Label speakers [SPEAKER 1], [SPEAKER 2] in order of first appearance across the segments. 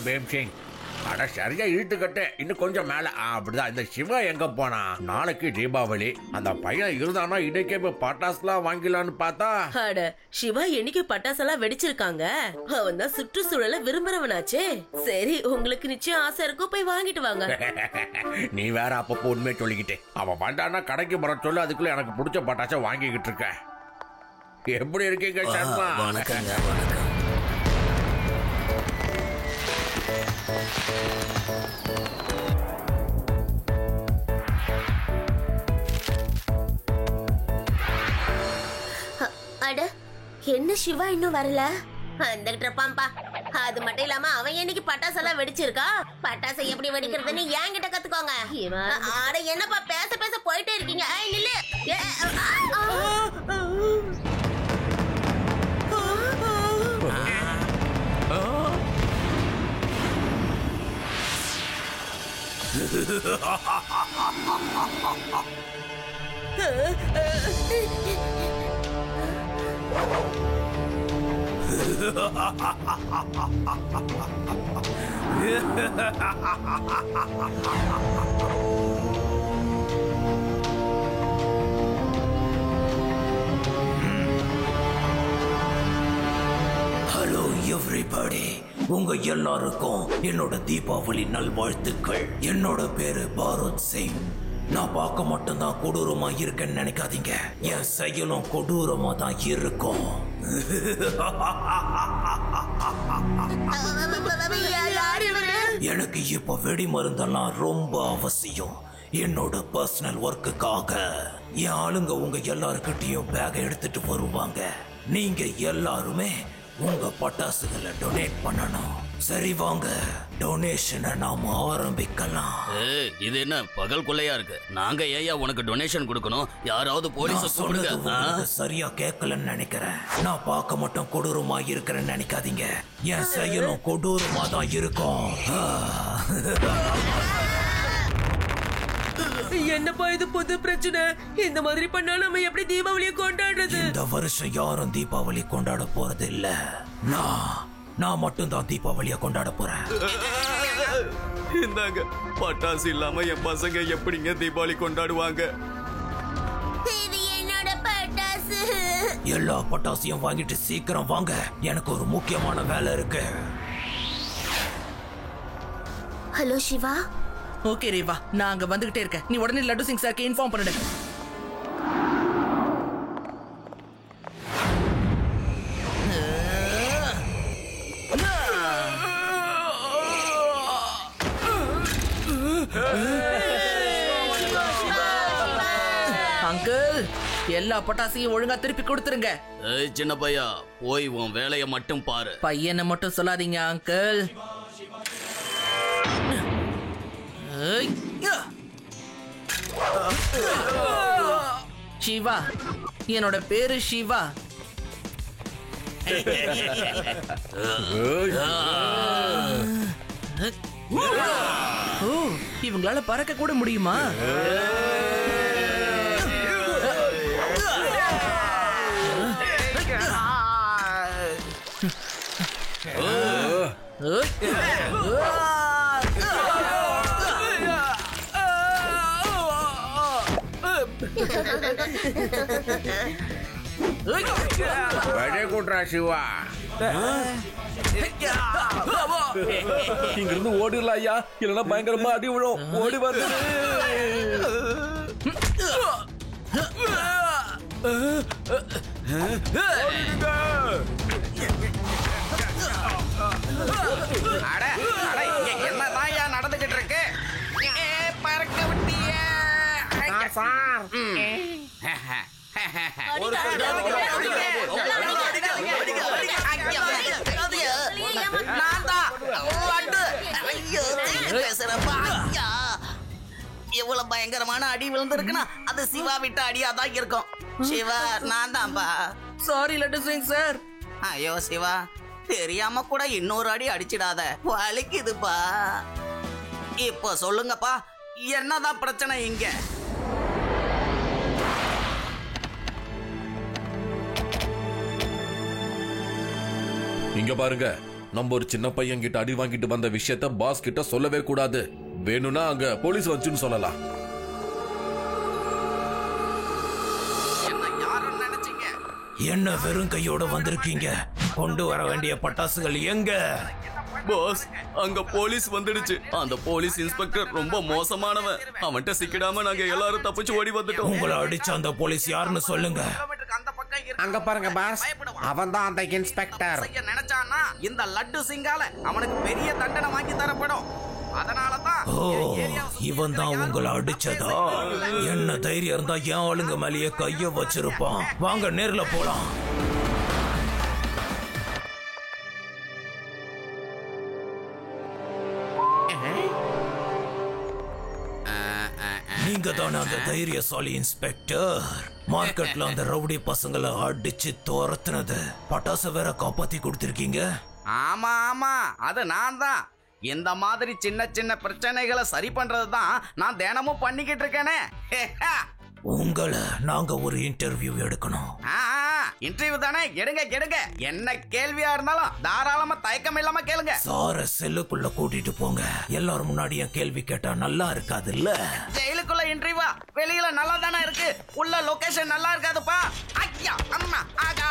[SPEAKER 1] பேம்சிங். அட சரியா இழுத்துக்கட்டு, இன்னும் கொஞ்சம் மேல. அப்படிதான். இந்த சிவா எங்க போனா? நாளைக்கு தீபாவளி. அந்த பையன் இருந்தானா இன்னைக்கே போய் பட்டாசுலாம் வாங்கிடலான்னு பார்த்தா.
[SPEAKER 2] அட சிவா என்னைக்கு பட்டாசெல்லாம் வெடிச்சிருக்காங்க. அவன் தான் சுற்றுச்சூழலை விரும்புறவனாச்சே. சரி, உங்களுக்கு நிச்சயம் ஆசை இருக்கும், போய் வாங்கிட்டு வாங்க.
[SPEAKER 1] நீ வேற அப்பப்போ உண்மையை சொல்லிக்கிட்டே. அவன் வந்தானா கடைக்கு போற சொல்லு, அதுக்குள்ள எனக்கு பிடிச்ச பட்டாசை வாங்கிக்கிட்டு இருக்க. எப்படி இருக்கீங்க சர்மா?
[SPEAKER 3] வணக்கங்க. வணக்கம்.
[SPEAKER 4] அட என்ன சிவா இன்னும் வரல? வந்துகிட்டு இருப்பான்பா. அது மட்டும் இல்லாம அவன் என்னைக்கு பட்டாசெல்லாம் வெடிச்சிருக்கா? பட்டாசை எப்படி வெடிக்கிறதுன்னு என்கிட்ட கத்துக்கோங்க. அட என்னப்பா பேச பேச போயிட்டே இருக்கீங்க? நில்லு.
[SPEAKER 3] ஹலோ எவ்ரிபடி, உங்க எல்லாருக்கும் என்னோட தீபாவளி நல்வாழ்த்துக்கள். என்னோட பேரு பாரத் சிங். நான் பார்க்க மட்டும்தான் கொடூரமா இருக்கேன்னு நினைக்காதீங்க, என் செயலும் கொடூரமா தான் இருக்கும். எனக்கு இப்ப வெடி மருந்தெல்லாம் ரொம்ப அவசியம். என்னோட பர்சனல் ஒர்க்குக்காக என் ஆளுங்க உங்க எல்லாருக்கிட்டையும் பேக் எடுத்துட்டு வருவாங்க. நீங்க எல்லாருமே உங்க பட்டாசுகளை டொனேட் பண்ணணும். சரி, வாங்க டொனேஷனை நாம ஆரம்பிக்கலாம்.
[SPEAKER 5] இது என்ன பகல் கொள்ளையா இருக்கு? நாங்க ஏயா உனக்கு டொனேஷன் கொடுக்கணும்? யாராவது போலீஸ்
[SPEAKER 3] சொல்லுங்க. சரியா கேட்கலன்னு நினைக்கிறேன். நான் பார்க்க மட்டும் கொடூரமா இருக்கிறேன்னு நினைக்காதீங்க, என் செயலும் கொடூரமா தான் இருக்கும்.
[SPEAKER 2] என்னப்பா இது புது பிரச்சனை? இந்த மாதிரி பண்ணா நம்ம எப்படி தீபாவளியை கொண்டாடுறது?
[SPEAKER 3] இந்த வருஷம் யாரும் தீபாவளி கொண்டாட போறது இல்ல. நான் மட்டும் தான் தீபாவளியை கொண்டாட போறேன்.
[SPEAKER 6] இந்தாங்க, பட்டாசு இல்லாம என் பசங்க எப்படிங்க தீபாவளி கொண்டாடுவாங்க?
[SPEAKER 4] இது என்னோட பட்டாசு.
[SPEAKER 3] எல்லா பட்டாசையும் வாங்கிட்டு சீக்கிரம் வாங்க, எனக்கு ஒரு முக்கியமான வேலை இருக்கு.
[SPEAKER 4] ஹலோ சிவா.
[SPEAKER 7] ஓகே ரேவா, நான் அங்க வந்துகிட்டே இருக்கேன். நீ உடனே லட்டு சிங் சாருக்கு இன்ஃபார்ம் பண்ணிடு. அங்கிள், எல்லா பட்டாசையும் ஒழுங்கா திருப்பி கொடுத்துருங்க.
[SPEAKER 5] சின்ன பையா, போய் உன் வேலையை மட்டும் பாரு.
[SPEAKER 7] பையனை மட்டும் சொல்லாதீங்க அங்கிள். சிவா, என்னோட பேரு சிவா. இவங்களால பறக்க கூட முடியுமா?
[SPEAKER 1] வெடி கூட்டுறா சிவா.
[SPEAKER 6] இங்க இருந்து ஓடிடலாம் ஐயா, இல்லைன்னா பயங்கரமா அடி விழும். ஓடி வந்து
[SPEAKER 8] என்னதான் நடந்துகிட்டு இருக்கு? பறக்க விட்டிய சார். எவ்வளவு பயங்கரமான அடி விழுந்திருக்குன்னா அது சிவா விட்ட அடியாதான் இருக்கும். சிவா, நான் தான்பா.
[SPEAKER 7] Sorry laddu Singh sir.
[SPEAKER 8] ஐயோ சிவா, தெரியாம கூட இன்னொரு அடி அடிச்சிடாத, வலிக்குதுப்பா. இப்போ சொல்லுங்கப்பா, என்னதான் பிரச்சனை இங்க?
[SPEAKER 6] இங்க பாருங்க,
[SPEAKER 9] நம்ம ஒரு சின்ன பையன் கிட்ட அடி வாங்கிட்டு வந்த விஷயத்த பாஸ் கிட்ட சொல்லவே கூடாது. வேணும்னா அங்க போலீஸ் வந்துச்சுன்னு சொல்லலாம்.
[SPEAKER 3] என்ன வெறும் கையோட வந்திருக்கீங்க? கொண்டு வர வேண்டிய பட்டாசுகள் எங்க?
[SPEAKER 6] பாஸ், அங்க போலீஸ் வந்துடுச்சு. அந்த போலீஸ் இன்ஸ்பெக்டர் ரொம்ப மோசமானவன். அவன்கிட்ட சிக்கிடாம நாங்க எல்லாரும் தப்பிச்சு ஓடி வந்துட்டோம்.
[SPEAKER 3] உங்களை அடிச்ச அந்த போலீஸ் யாருன்னு சொல்லுங்க.
[SPEAKER 1] அங்க பாருங்க பாஸ், அவன் தான் அந்த இன்ஸ்பெக்டர்.
[SPEAKER 8] நினைச்சானா இந்த லட்டு சிங்கால அவனுக்கு பெரிய தண்டனை வாங்கி தரப்படும். அதனாலதான்
[SPEAKER 3] இவன் தான் உங்களை அடிச்சதா? என்ன தைரியம் இருந்தா என் ஆளுங்க மேலேயே கைய வச்சிருப்பான். வாங்க நேர்ல போலாம். நீங்க தானே அந்த தைரியசாலி இன்ஸ்பெக்டர்? மார்க்கெட்ல அந்த ரவுடி பசங்களை அடிச்சு துரத்துனது, பட்டாசு வேற காப்பாத்தி கொடுத்திருக்கீங்க.
[SPEAKER 8] ஆமா ஆமா, அது நான் தான். இந்த மாதிரி சின்ன சின்ன பிரச்சனைகளை சரி பண்றது தான் நான் தினமும் பண்ணிக்கிட்டு இருக்கேனே.
[SPEAKER 3] உங்களை நாங்க ஒரு இன்டர்வியூ எடுக்கணும்.
[SPEAKER 8] இன்டர்வியூ தானே, எடுங்க எடுங்க. என்ன கேள்வியா இருந்தாலும் தாராளமா தயக்கம் இல்லாம கேளுங்க.
[SPEAKER 3] சார செல்லுக்குள்ள கூட்டிட்டு போங்க. எல்லாரும் முன்னாடி என் கேள்வி கேட்டா நல்லா இருக்காது இல்ல?
[SPEAKER 8] ஜெயிலுக்குள்ள இன்டர்வியூவா? வெளியில நல்லா தானே இருக்கு, உள்ள லொகேஷன் நல்லா இருக்காதுப்பா. ஐயா அம்மா ஆகா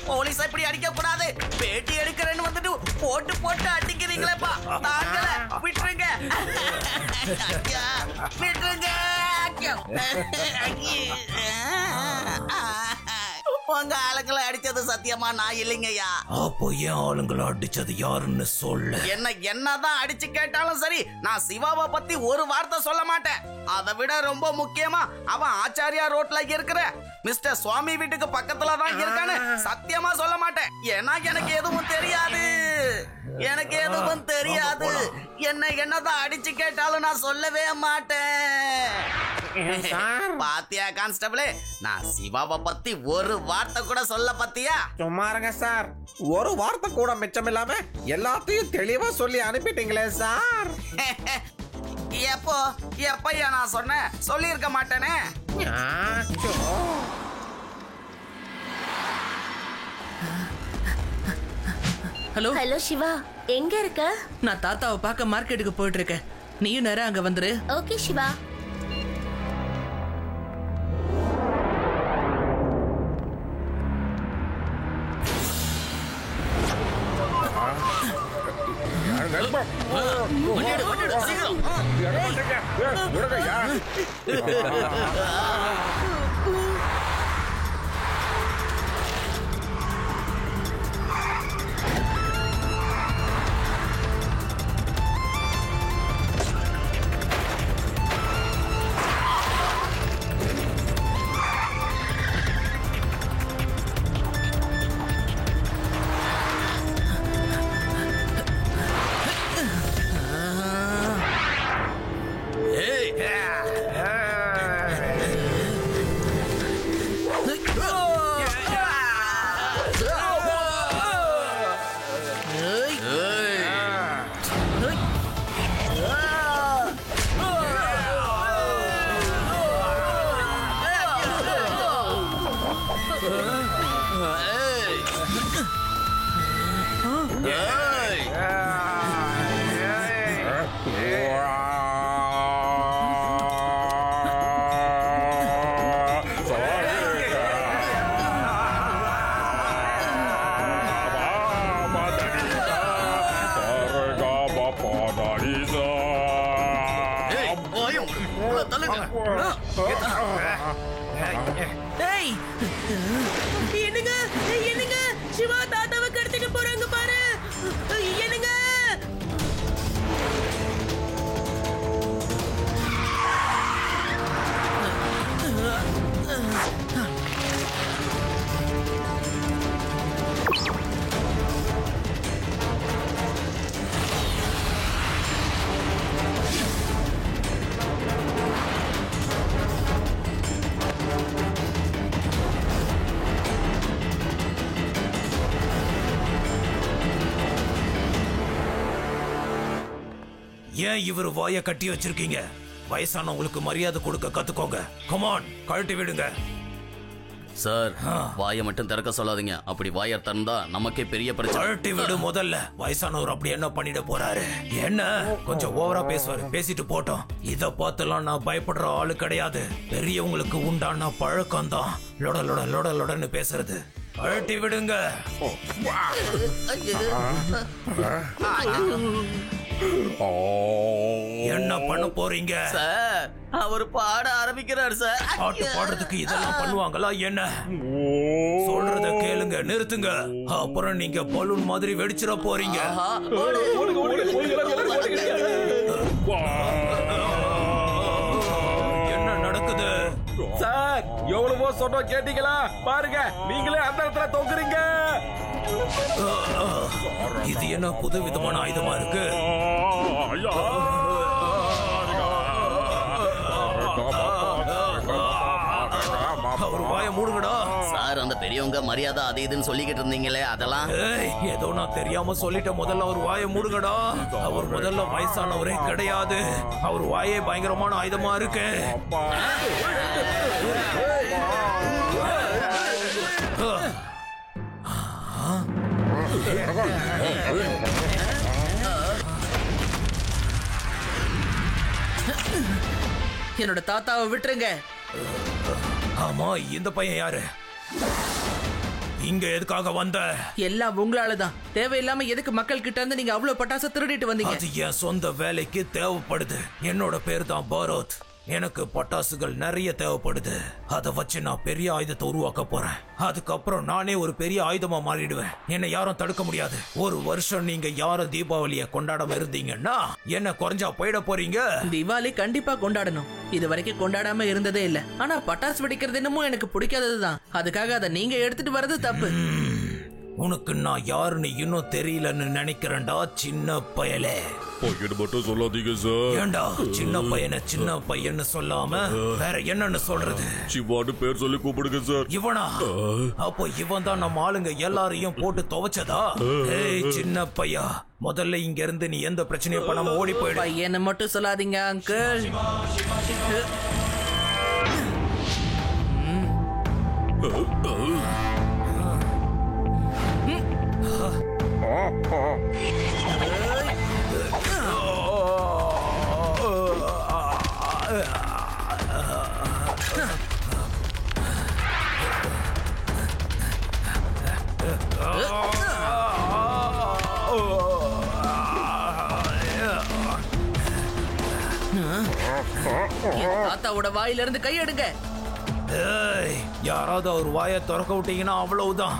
[SPEAKER 8] போலீஸ் இப்படி அடிக்க கூடாது. பேட்டி எடுக்கிறேன்னு வந்துட்டு போட்டு போட்டு அடிக்கிறீங்களேப்பா. தாங்கல, விட்டுருங்க விட்டுருங்க. உங்க ஆளுங்களை அடிச்சது சத்தியமா நான் இல்லைங்கய்யா.
[SPEAKER 3] அப்போ என் ஆளுங்களை அடிச்சது யாருன்னு சொல்லு.
[SPEAKER 8] என்னதான் அடிச்சு கேட்டாலும் சரி, நான் சிவாவை பத்தி ஒரு வார்த்தை சொல்ல மாட்டேன். அதை விட ரொம்ப முக்கியமா அவன் ஆச்சாரியா ரோட்ல இருக்கிற மிஸ்டர் சுவாமி வீட்டுக்கு பக்கத்துல தான் இருக்கான்னு சத்தியமா சொல்ல மாட்டேன். ஏன்னா எனக்கு எதுவும் தெரியாது, எனக்கு எதுவும் தெரியாது. என்னதான் அடிச்சு கேட்டாலும் நான் சொல்லவே மாட்டேன். பாத்தியா கான்ஸ்டபிளே, நான் சிவாவை பத்தி ஒரு வார்த்தை கூட சொல்ல பத்தியா?
[SPEAKER 1] சும்மா இருங்க சார், ஒரு வார்த்தை கூட மிச்சம் இல்லாம எல்லாத்தையும் தெளிவா சொல்லி அனுப்பிட்டீங்களே சார்.
[SPEAKER 8] எப்பயா நான் சொன்னேன்? சொல்லி இருக்க மாட்டேனே.
[SPEAKER 7] ஹலோ
[SPEAKER 2] ஹலோ சிவா, எங்க இருக்க?
[SPEAKER 7] நான் தாத்தாவை பார்க்க மார்க்கெட்டுக்கு போயிட்டு இருக்கேன். நீயும் நேரம் அங்க வந்துரு.
[SPEAKER 2] ஓகே சிவா. என்னங்க என்னங்க, சிவா தாத்தாவை கடத்திட்டு போறாங்க பாரு. என்னங்க
[SPEAKER 3] ஏன் இவர் வாய கட்டி வச்சிருக்கீங்க? வயசானவங்களுக்கு மரியாதை கொடுக்க கத்துக்கோங்க. கமான், கழட்டி விடுங்க.
[SPEAKER 6] சார் வாயை மட்டும் திறக்க சொல்லாதீங்க. அப்படி வாயை திறந்தா நமக்கே பெரிய பிரச்சனை.
[SPEAKER 3] அழட்டி விடு முதல்ல. வயசானவர் அப்படி என்ன பண்ணிட போறாரு? என்ன கொஞ்சம் ஓவரா பேசுவாரு, பேசிட்டு போட்டோம். இத பார்த்துலாம் நான் பயப்படுற ஆளு கிடையாது. பெரியவங்களுக்கு உண்டான பழக்கம் தான் லொட லொட லொட லொடன்னு பேசுறது. அழட்டி விடுங்க. என்ன பண்ண போறீங்க
[SPEAKER 8] சார்? அவர் பாட ஆரம்பிக்கிறார் சார்.
[SPEAKER 3] பாட்டு பாடுறதுக்கு இதெல்லாம் பண்ணுவாங்களா என்ன? சொல்றத கேளுங்க, நிறுத்துங்க. அப்புறம் நீங்க பலூன் மாதிரி வெடிச்சிட போறீங்க. என்ன நடக்குது
[SPEAKER 1] சார்? எவ்வளவோ சொன்னோம், கேட்டீங்களா? பாருங்க, நீங்களே அந்த இடத்துல தொங்குறீங்க.
[SPEAKER 3] இது என்ன புது விதமான ஆயுதமா இருக்கு? அவர் வாய மூடுங்கடா.
[SPEAKER 5] சார், அந்த பெரியவங்க மரியாதை அது இதுன்னு சொல்லிக்கிட்டு இருந்தீங்களே, அதெல்லாம்
[SPEAKER 3] ஏதோ நான் தெரியாம சொல்லிட்டேன். முதல்ல அவர் வாய மூடுங்கடா. அவர் முதல்ல வயசானவரே கிடையாது. அவர் வாயே பயங்கரமான ஆயுதமா இருக்கு.
[SPEAKER 7] என்னோட தாத்தாவை விட்டுருங்க.
[SPEAKER 3] ஆமா, இந்த பையன் யாரு? இங்க எதுக்காக வந்த?
[SPEAKER 7] எல்லாம் உங்களாலதான். தேவையில்லாம எதுக்கு மக்கள் கிட்ட இருந்து நீங்க அவ்வளவு பட்டாசு திருடிட்டு வந்தீங்க?
[SPEAKER 3] அது என் சொந்த வேலைக்கு தேவைப்படுது. என்னோட பேர் தான் பாரத். எனக்கு பட்டாசுகள் நிறைய தேவைப்படுது. அதை வச்சு நான் பெரிய ஆயுதத்தை உருவாக்க போறேன். அதுக்கப்புறம் நானே ஒரு பெரிய ஆயுதமா மாறிடுவேன். என்னை யாரும் தடுக்க முடியாது. ஒரு வருஷம் நீங்க யாரும் தீபாவளியை கொண்டாடாம இருந்தீங்கன்னா என்ன குறைஞ்சா போயிட போறீங்க?
[SPEAKER 7] தீபாவளி கண்டிப்பா கொண்டாடணும். இது வரைக்கும் கொண்டாடாம இருந்ததே இல்ல. ஆனா பட்டாசு வெடிக்கிறது என்னமோ எனக்கு பிடிக்காததுதான். அதுக்காக அதை நீங்க எடுத்துட்டு வர்றது தப்பு.
[SPEAKER 3] உனக்கு நான் யாருன்னு இன்னும் தெரியலன்னு நினைக்கிறேன்டா சின்ன பயலே.
[SPEAKER 9] பையன் மட்டும் சொல்லாதீங்க சார்.
[SPEAKER 3] ஏண்டா சின்ன பையனை சின்ன பையன்னு சொல்லாம வேற என்னன்னு சொல்றது?
[SPEAKER 9] சிவான்னு பேர் சொல்லி கூப்பிடுங்க சார்.
[SPEAKER 3] இவனா? அப்போ இவன் தான் நம்ம ஆளுங்க எல்லாரையும் போட்டு துவைச்சதா? ஏய் சின்ன பையா, முதல்ல இங்க இருந்து நீ எந்த பிரச்சனையும் பண்ணாம ஓடி போயிடு.
[SPEAKER 7] பையனை மட்டும் சொல்லாதீங்க அங்கிள். தாத்தாவோட வாயில இருந்து கையெடுங்க.
[SPEAKER 3] யாராவது அவர் வாயை திறக்க விட்டீங்கன்னா அவ்வளவுதான்.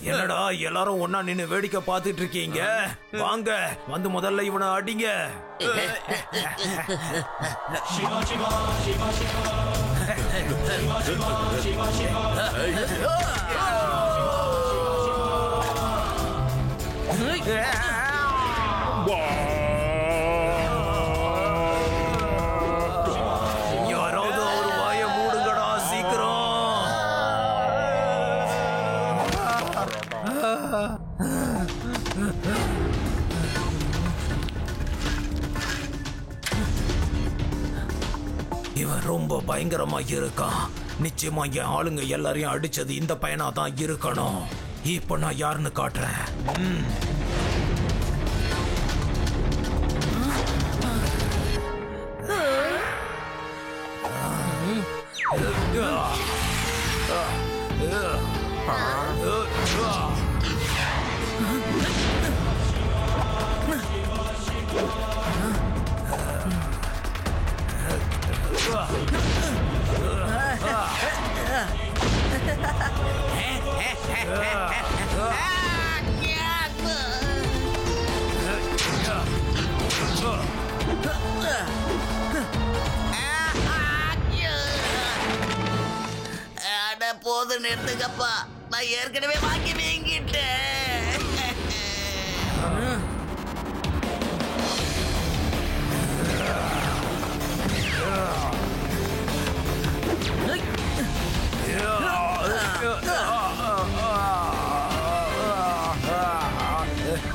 [SPEAKER 3] என்னடா எல்லாரும் ஒன்னா நின்னு வேடிக்கை பார்த்துட்டு இருக்கீங்க? வாங்க வந்து முதல்ல இவனை அடிங்க. யாராவது ஒரு வாய மூடுங்கடா சீக்கிரம். இவன் ரொம்ப பயங்கரமா இருக்கான். நிச்சயமா என் ஆளுங்க எல்லாரையும் அடிச்சது இந்த பையனா தான் இருக்கணும். இப்ப நான் யாருன்னு காட்டுறேன்.
[SPEAKER 8] போதுன்னு எடுத்துக்கப்பா. நான் ஏற்கனவே வாங்கி வீங்கிட்டேன்.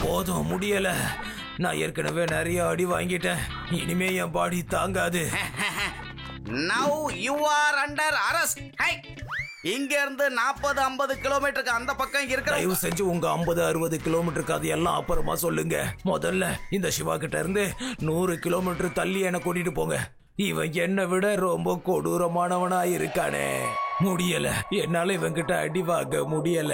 [SPEAKER 3] போதும், முடியல. நான் ஏற்கனவே நிறைய அடி வாங்கிட்டேன். இனிமே என் பாடி தாங்காது.
[SPEAKER 8] Now you are under arrest. Hey! இங்க இருந்து 40-50 கிலோமீட்டருக்கு அந்த பக்கம் இருக்கிற
[SPEAKER 3] தயவு செஞ்சு உங்க 50-60 கிலோமீட்டருக்கு அது எல்லாம் அப்புறமா சொல்லுங்க. முதல்ல இந்த சிவா கிட்ட இருந்து 100 கிலோமீட்டர் தள்ளி என்ன கூட்டிட்டு போங்க. இவன் என்னை விட ரொம்ப கொடூரமானவனா இருக்கானே. முடியல, என்னால இவன் கிட்ட அடி வாங்க முடியல.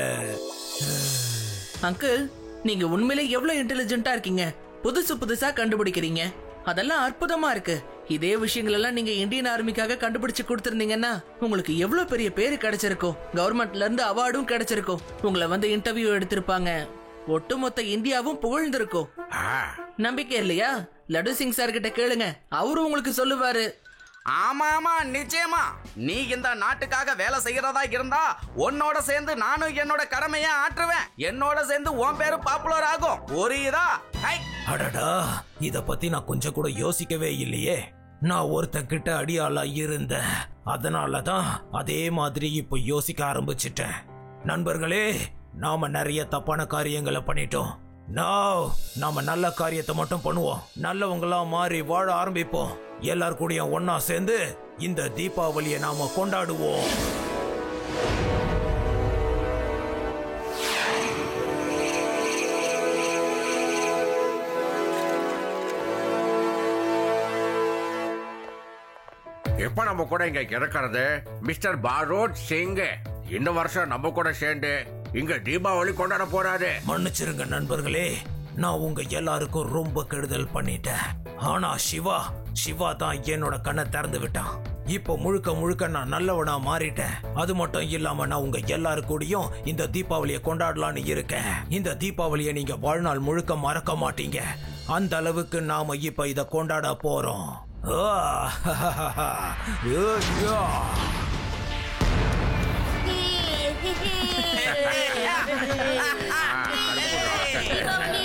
[SPEAKER 7] அங்கிள், நீங்க உண்மையிலே எவ்வளவு இன்டெலிஜென்ட்டா இருக்கீங்க. புதுசு புதுசா கண்டுபிடிக்கிறீங்க. அதெல்லாம் அற்புதமா இருக்கு. இதே விஷயங்கள் எல்லாம் நீங்க இந்தியன் ஆர்மிக்காக கண்டுபிடிச்சு கொடுத்திருந்தீங்கன்னா உங்களுக்கு எவ்வளவு பெரிய பேரு கிடைச்சிருக்கும். கவர்மெண்ட்ல இருந்து அவார்டும் கிடைச்சிருக்கும். உங்களை வந்து இன்டர்வியூ எடுத்திருப்பாங்க. ஒட்டுமொத்த இந்தியாவும் புகழ்ந்திருக்கும். நம்பிக்கை இல்லையா? லட்டு சிங் சார் கிட்ட கேளுங்க, அவரு உங்களுக்கு சொல்லுவாரு.
[SPEAKER 8] ஆமா, நிச்சயமா. நீ இந்த நாட்டுக்காக வேலை செய்யறதா இருந்தா உன்னோட சேர்ந்து நானும் என்னோட கடமையை ஆற்றுவேன். என்னோட சேர்ந்து உன் பேரு பாப்புலர் ஆகும். புரியுதா?
[SPEAKER 3] அடடா, இத பத்தி நான் கொஞ்சம் கூட யோசிக்கவே இல்லையே. நான் ஒருத்தன் கிட்ட அடியாளா இருந்தேன். அதனாலதான் அதே மாதிரி இப்ப யோசிக்க ஆரம்பிச்சிட்டேன். நண்பர்களே, நாம நிறைய தப்பான காரியங்களை பண்ணிட்டோம். நாம நல்ல காரியத்தை மட்டும் பண்ணுவோம். நல்லவங்களா மாறி வாழ ஆரம்பிப்போம். எல்லார் கூடயும் ஒன்னா சேர்ந்து இந்த தீபாவளியை நாம கொண்டாடுவோம்.
[SPEAKER 1] எப்ப நம்ம கூட இங்க இறக்கிறது மிஸ்டர் பாரோட் சிங்? இந்த வருஷம் நம்ம கூட சேர்ந்து இங்க தீபாவளி கொண்டாட போறாரு.
[SPEAKER 3] மன்னிச்சிருங்க நண்பர்களே, நான் உங்க எல்லாருக்கும் ரொம்ப கெடுதல் பண்ணிட்டேன். ஆனா சிவா தான் என்னோட கண்ணை திறந்து விட்டான். இப்ப முழுக்க நான் நல்லவனா மாறிட்டேன். அது மட்டும் இல்லாம நான் உங்க எல்லாரு கூடயும் இந்த தீபாவளியை கொண்டாடலான்னு இருக்கேன். இந்த தீபாவளியை நீங்க வாழ்நாள் முழுக்க மறக்க மாட்டீங்க. அந்த அளவுக்கு நாம இப்ப இத கொண்டாட போறோம்.
[SPEAKER 2] தீபாவளி